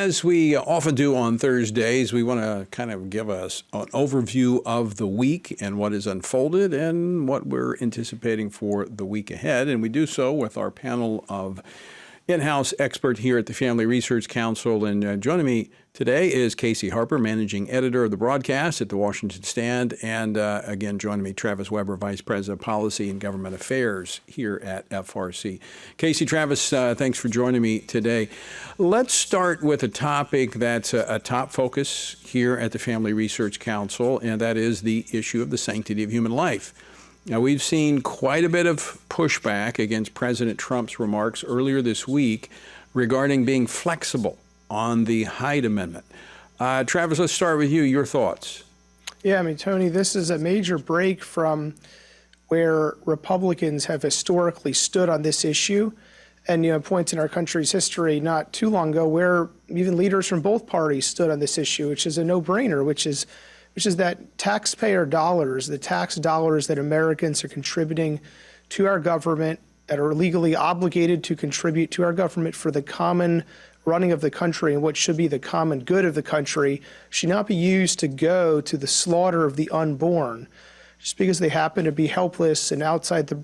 as we often do on Thursdays, we want to kind of give us an overview of the week and what has unfolded and what we're anticipating for the week ahead. And we do so with our panel of in-house expert here at the Family Research Council. And joining me today is Casey Harper, managing editor of the broadcast at the Washington Stand. And again, joining me, Travis Weber, Vice President of Policy and Government Affairs here at FRC. Casey, Travis, thanks for joining me today. Let's start with a topic that's a top focus here at the Family Research Council, and that is the issue of the sanctity of human life. Now, we've seen quite a bit of pushback against President Trump's remarks earlier this week regarding being flexible on the Hyde Amendment. Travis, let's start with you. Your thoughts? Yeah, I mean, Tony, this is a major break from where Republicans have historically stood on this issue. And, points in our country's history not too long ago where even leaders from both parties stood on this issue, which is a no-brainer, which is that taxpayer dollars, the tax dollars that Americans are contributing to our government, that are legally obligated to contribute to our government for the common running of the country and what should be the common good of the country, should not be used to go to the slaughter of the unborn, just because they happen to be helpless and outside the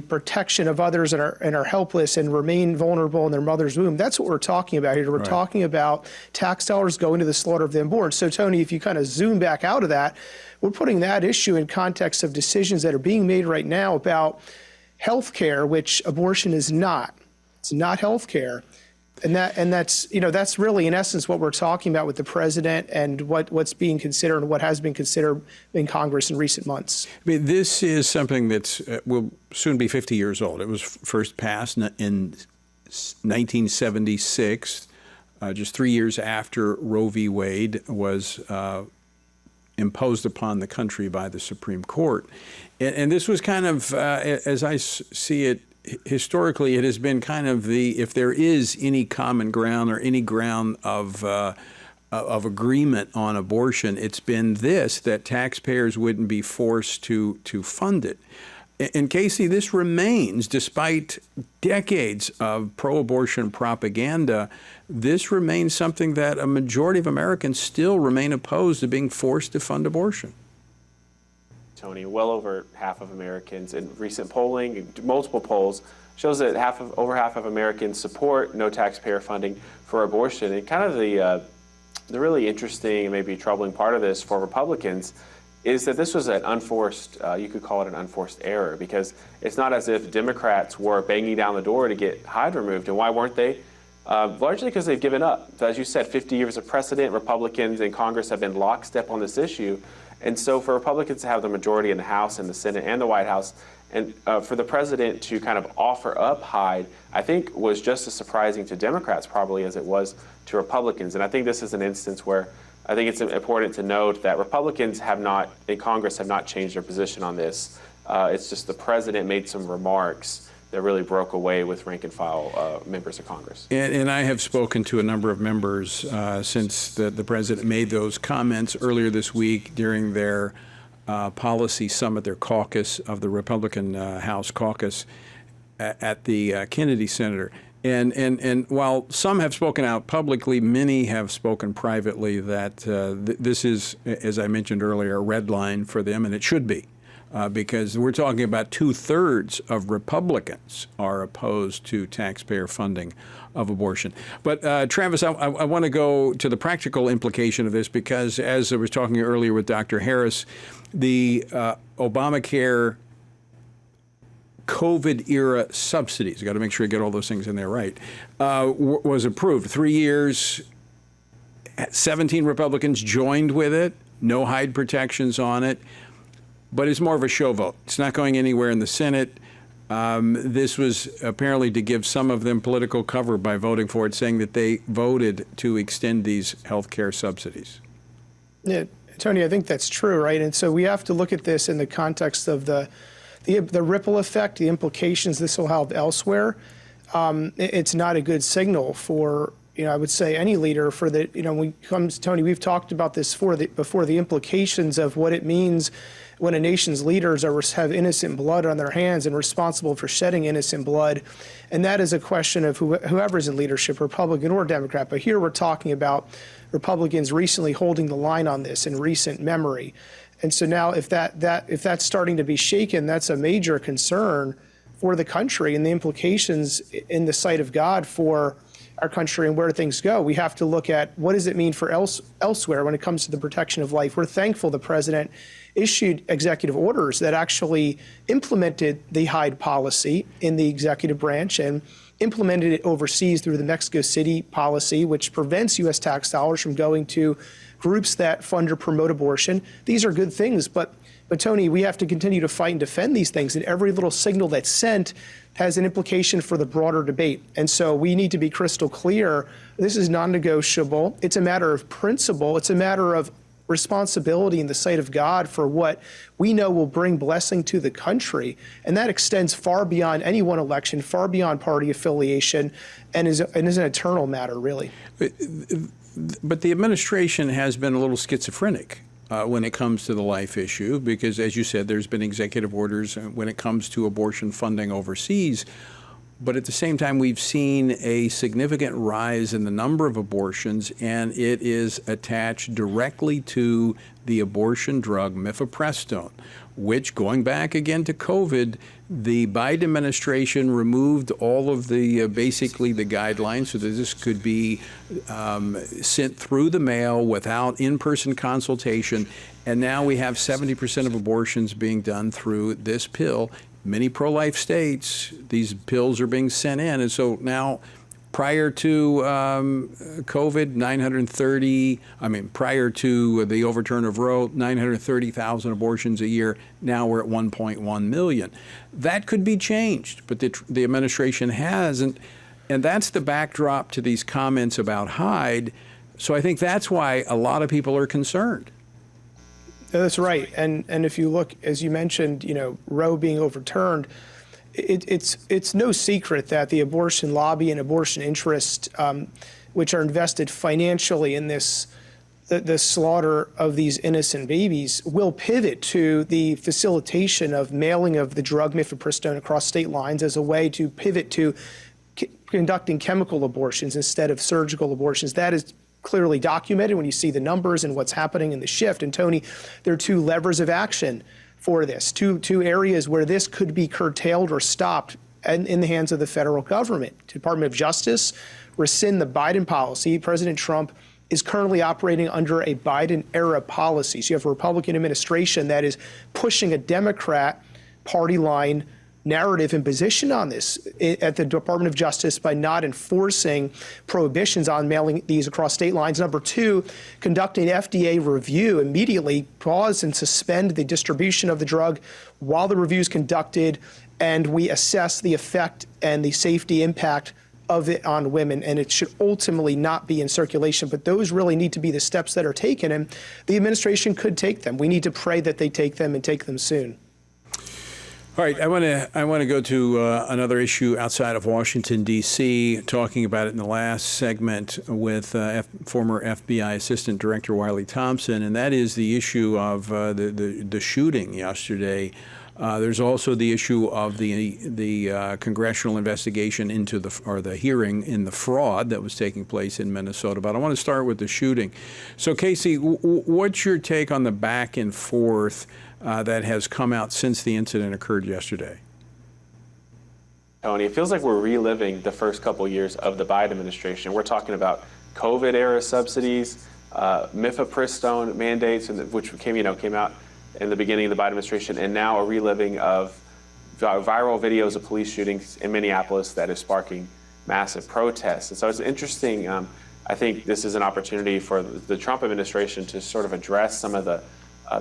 protection of others and are helpless and remain vulnerable in their mother's womb. That's what we're talking about here. We're talking about tax dollars going to the slaughter of the unborn. So, Tony, if you kind of zoom back out of that, we're putting that issue in context of decisions that are being made right now about health care, which abortion is not. It's not health care. And that's really in essence what we're talking about with the president and what's being considered and what has been considered in Congress in recent months. I mean, this is something that will soon be 50 years old. It was first passed in 1976, just 3 years after Roe v. Wade was imposed upon the country by the Supreme Court. And this was kind of, as I see it, historically, it has been kind of if there is any common ground or any ground of agreement on abortion, it's been that taxpayers wouldn't be forced to fund it. And Casey, this remains, despite decades of pro-abortion propaganda, this remains something that a majority of Americans still remain opposed to being forced to fund abortion. Tony, well over half of Americans in recent polling, multiple polls, shows that over half of Americans support no taxpayer funding for abortion. And kind of the really interesting and maybe troubling part of this for Republicans is that this was an unforced, you could call it an unforced error, because it's not as if Democrats were banging down the door to get Hyde removed. And why weren't they? Largely because they've given up. As you said, 50 years of precedent, Republicans in Congress have been lockstep on this issue. And so for Republicans to have the majority in the House and the Senate and the White House, and for the president to kind of offer up Hyde, I think was just as surprising to Democrats probably as it was to Republicans. And I think this is an instance where I think it's important to note that Republicans in Congress have not changed their position on this. It's just the president made some remarks that really broke away with rank and file members of Congress. And I have spoken to a number of members since the president made those comments earlier this week during their policy summit, their caucus of the Republican House caucus at the Kennedy Center. And while some have spoken out publicly, many have spoken privately that this is, as I mentioned earlier, a red line for them, and it should be. Because we're talking about 2/3 of Republicans are opposed to taxpayer funding of abortion. But Travis, I want to go to the practical implication of this, because as I was talking earlier with Dr. Harris, the Obamacare COVID-era subsidies, got to make sure you get all those things in there right, was approved. 3 years, 17 Republicans joined with it, no Hyde protections on it. But it's more of a show vote. It's not going anywhere in the Senate. This was apparently to give some of them political cover by voting for it, saying that they voted to extend these health care subsidies. Yeah, Tony, I think that's true, right? And so we have to look at this in the context of the ripple effect, the implications this will have elsewhere. It's not a good signal for I would say any leader for the, when it comes, Tony, we've talked about this before, the implications of what it means when a nation's leaders have innocent blood on their hands and responsible for shedding innocent blood. And that is a question of whoever's in leadership, Republican or Democrat. But here we're talking about Republicans recently holding the line on this in recent memory. And so now if that's starting to be shaken, that's a major concern for the country and the implications in the sight of God for our country and where things go. We have to look at what does it mean for elsewhere when it comes to the protection of life. We're thankful the president issued executive orders that actually implemented the Hyde policy in the executive branch and implemented it overseas through the Mexico City policy, which prevents U.S. tax dollars from going to groups that fund or promote abortion. These are good things, but Tony, we have to continue to fight and defend these things, and every little signal that's sent has an implication for the broader debate. And so we need to be crystal clear. This is non-negotiable. It's a matter of principle. It's a matter of responsibility in the sight of God for what we know will bring blessing to the country. And that extends far beyond any one election, far beyond party affiliation, and is an eternal matter, really. But the administration has been a little schizophrenic when it comes to the life issue, because, as you said, there's been executive orders when it comes to abortion funding overseas. But at the same time, we've seen a significant rise in the number of abortions, and it is attached directly to the abortion drug mifepristone, which, going back again to COVID, the Biden administration removed all of the basically the guidelines so that this could be sent through the mail without in-person consultation. And now we have 70% of abortions being done through this pill. Many pro-life states, these pills are being sent in. And so now, prior to COVID, prior to the overturn of Roe, 930,000 abortions a year. Now we're at 1.1 million. That could be changed, but the administration hasn't. And that's the backdrop to these comments about Hyde. So I think that's why a lot of people are concerned. That's right. And if you look, as you mentioned, Roe being overturned, it's no secret that the abortion lobby and abortion interests, which are invested financially in the slaughter of these innocent babies, will pivot to the facilitation of mailing of the drug mifepristone across state lines as a way to pivot to conducting chemical abortions instead of surgical abortions. That is clearly documented when you see the numbers and what's happening in the shift. And Tony, there are two levers of action for this, two areas where this could be curtailed or stopped in the hands of the federal government. Department of Justice, rescind the Biden policy. President Trump is currently operating under a Biden-era policy. So you have a Republican administration that is pushing a Democrat party line narrative and position on this at the Department of Justice by not enforcing prohibitions on mailing these across state lines. Number two, conducting FDA review, immediately pause and suspend the distribution of the drug while the review is conducted and we assess the effect and the safety impact of it on women, and it should ultimately not be in circulation. But those really need to be the steps that are taken, and the administration could take them. We need to pray that they take them and take them soon. All right, I want to go to another issue outside of Washington, D.C., talking about it in the last segment with former FBI Assistant Director Wiley Thompson, and that is the issue of the shooting yesterday. There's also the issue of the congressional investigation into the hearing in the fraud that was taking place in Minnesota. But I want to start with the shooting. So, Casey, what's your take on the back and forth that has come out since the incident occurred yesterday? Tony, it feels like we're reliving the first couple years of the Biden administration. We're talking about COVID-era subsidies, mifepristone mandates, which came out in the beginning of the Biden administration, and now a reliving of viral videos of police shootings in Minneapolis that is sparking massive protests. And so it's interesting. I think this is an opportunity for the Trump administration to sort of address some of the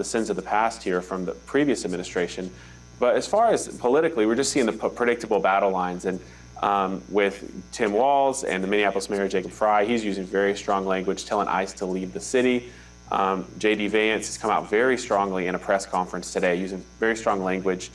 sins of the past here from the previous administration. But as far as politically, we're just seeing the predictable battle lines. And with Tim Walz and the Minneapolis Mayor Jacob Frey, he's using very strong language, telling ICE to leave the city. J.D. Vance has come out very strongly in a press conference today, using very strong language,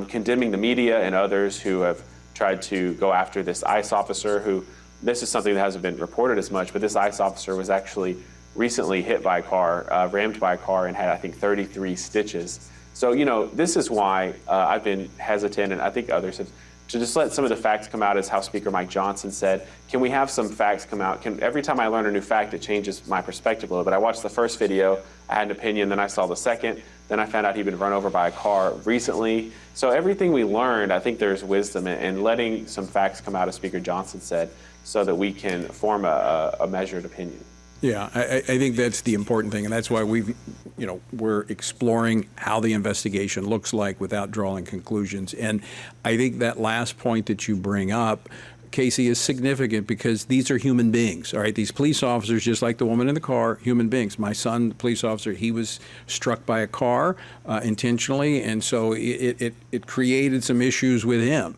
condemning the media and others who have tried to go after this ICE officer who this is something that hasn't been reported as much, but this ICE officer was actually recently hit by a car, rammed by a car, and had, I think, 33 stitches. So, this is why I've been hesitant, and I think others have, to just let some of the facts come out, as House Speaker Mike Johnson said. Can we have some facts come out? Every time I learn a new fact, it changes my perspective a little bit. I watched the first video, I had an opinion, then I saw the second, then I found out he'd been run over by a car recently. So everything we learned, I think there's wisdom in letting some facts come out, as Speaker Johnson said, so that we can form a measured opinion. Yeah, I think that's the important thing, and that's why we're exploring how the investigation looks like without drawing conclusions. And I think that last point that you bring up, Casey, is significant because these are human beings, all right? These police officers, just like the woman in the car, human beings. My son, the police officer, he was struck by a car intentionally, and so it created some issues with him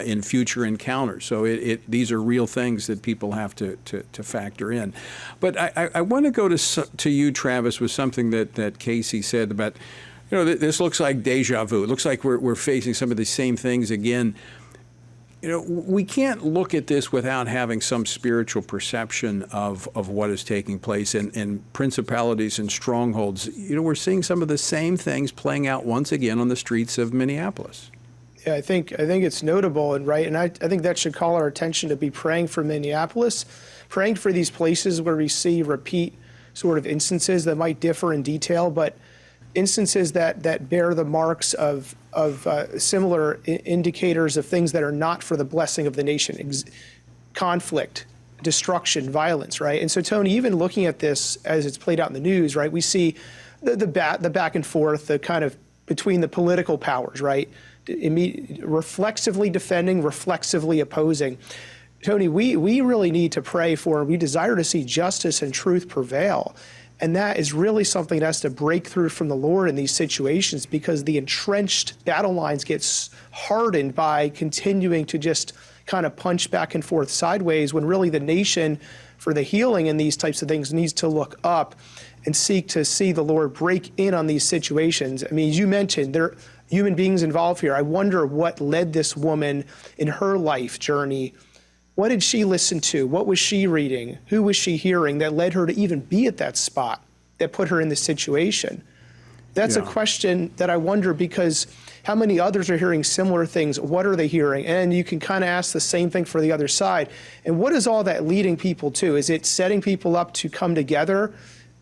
in future encounters. So these are real things that people have to factor in. But I want to go to you, Travis, with something that Casey said about, this looks like deja vu. It looks like we're facing some of the same things again. We can't look at this without having some spiritual perception of what is taking place and principalities and strongholds. We're seeing some of the same things playing out once again on the streets of Minneapolis. Yeah, I think it's notable and right, and I think that should call our attention to be praying for Minneapolis, praying for these places where we see repeat sort of instances that might differ in detail, but instances that bear the marks of similar indicators of things that are not for the blessing of the nation, conflict, destruction, violence, right? And so, Tony, even looking at this as it's played out in the news, right, we see the back and forth, the kind of between the political powers, right? Reflexively defending, reflexively opposing. Tony, we really need to pray for, we desire to see justice and truth prevail. And that is really something that has to break through from the Lord in these situations, because the entrenched battle lines get hardened by continuing to just kind of punch back and forth sideways, when really the nation, for the healing in these types of things, needs to look up and seek to see the Lord break in on these situations. I mean, as you mentioned, there are human beings involved here. I wonder what led this woman in her life journey. What did she listen to? What was she reading? Who was she hearing that led her to even be at that spot that put her in this situation? That's a question that I wonder, because how many others are hearing similar things? What are they hearing? And you can kind of ask the same thing for the other side. And what is all that leading people to? Is it setting people up to come together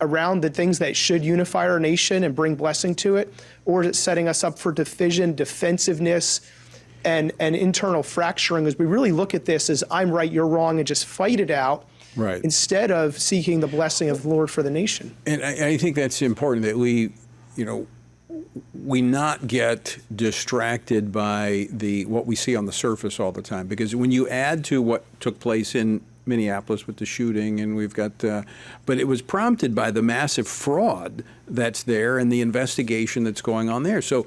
around the things that should unify our nation and bring blessing to it? Or is it setting us up for division, defensiveness, and internal fracturing, as we really look at this as I'm right, you're wrong, and just fight it out, right, instead of seeking the blessing of the Lord for the nation? And I think that's important, that we not get distracted by what we see on the surface all the time. Because when you add to what took place in Minneapolis with the shooting, and we've got, but it was prompted by the massive fraud that's there and the investigation that's going on there. So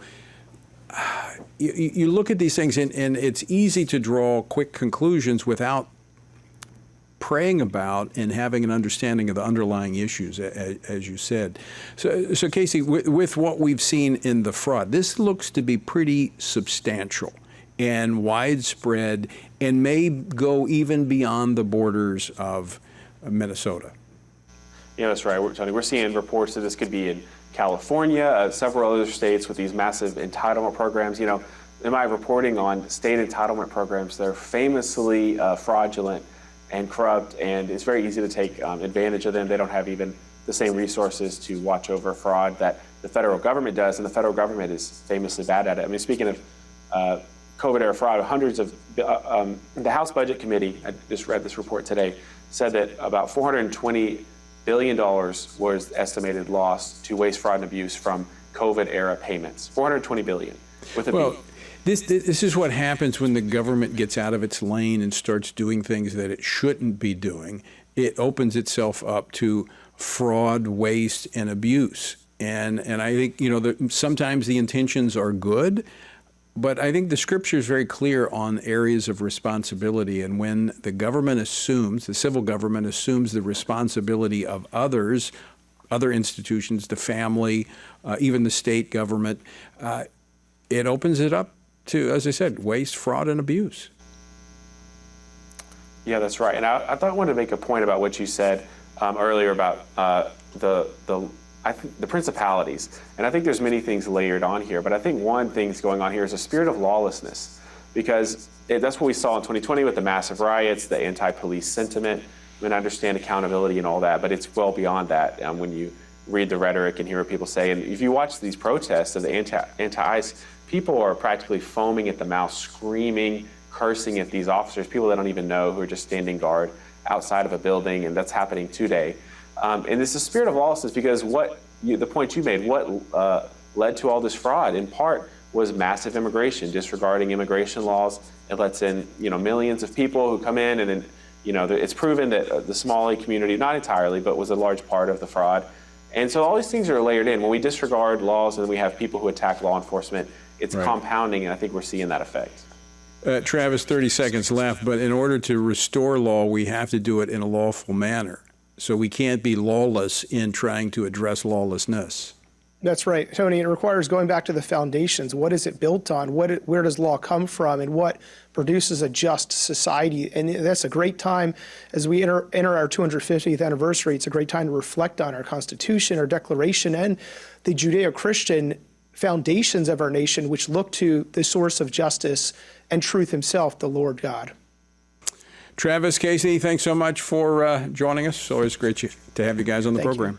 you look at these things, and it's easy to draw quick conclusions without praying about and having an understanding of the underlying issues, as you said. So Casey, with what we've seen in the fraud, this looks to be pretty substantial and widespread, and may go even beyond the borders of Minnesota. Yeah, that's right, Tony. We're seeing reports that this could be in California, several other states with these massive entitlement programs. In my reporting on state entitlement programs, they're famously fraudulent and corrupt, and it's very easy to take advantage of them. They don't have even the same resources to watch over fraud that the federal government does, and the federal government is famously bad at it. I mean, speaking of COVID-era fraud, hundreds of the House Budget Committee, I just read this report today, said that about $420 billion was estimated loss to waste, fraud, and abuse from COVID-era payments. $420 billion with a B. This is what happens when the government gets out of its lane and starts doing things that it shouldn't be doing. It opens itself up to fraud, waste, and abuse. And I think, sometimes the intentions are good, but I think the scripture is very clear on areas of responsibility. And when the government the civil government assumes the responsibility of others, other institutions, the family, even the state government, it opens it up to, as I said, waste, fraud, and abuse. Yeah, that's right. And I thought I wanted to make a point about what you said earlier about the principalities. And I think there's many things layered on here, but I think one thing's going on here is a spirit of lawlessness, because that's what we saw in 2020 with the massive riots, the anti-police sentiment. I mean, I understand accountability and all that, but it's well beyond that when you read the rhetoric and hear what people say. And if you watch these protests of the anti-ICE, people are practically foaming at the mouth, screaming, cursing at these officers, people they don't even know, who are just standing guard outside of a building, and that's happening today. And it's a spirit of lawlessness because the point you made, what led to all this fraud in part was massive immigration, disregarding immigration laws. It lets in millions of people who come in, and then it's proven that the Somali community, not entirely, but was a large part of the fraud. And so all these things are layered in. When we disregard laws and then we have people who attack law enforcement, it's compounding, and I think we're seeing that effect. Travis, 30 seconds left, but in order to restore law, we have to do it in a lawful manner. So we can't be lawless in trying to address lawlessness. That's right, Tony. It requires going back to the foundations. What is it built on? Where does law come from? And what produces a just society? And that's a great time as we enter our 250th anniversary. It's a great time to reflect on our Constitution, our Declaration, and the Judeo-Christian foundations of our nation, which look to the source of justice and truth himself, the Lord God. Travis, Casey, thanks so much for joining us. Always great to have you guys on the program.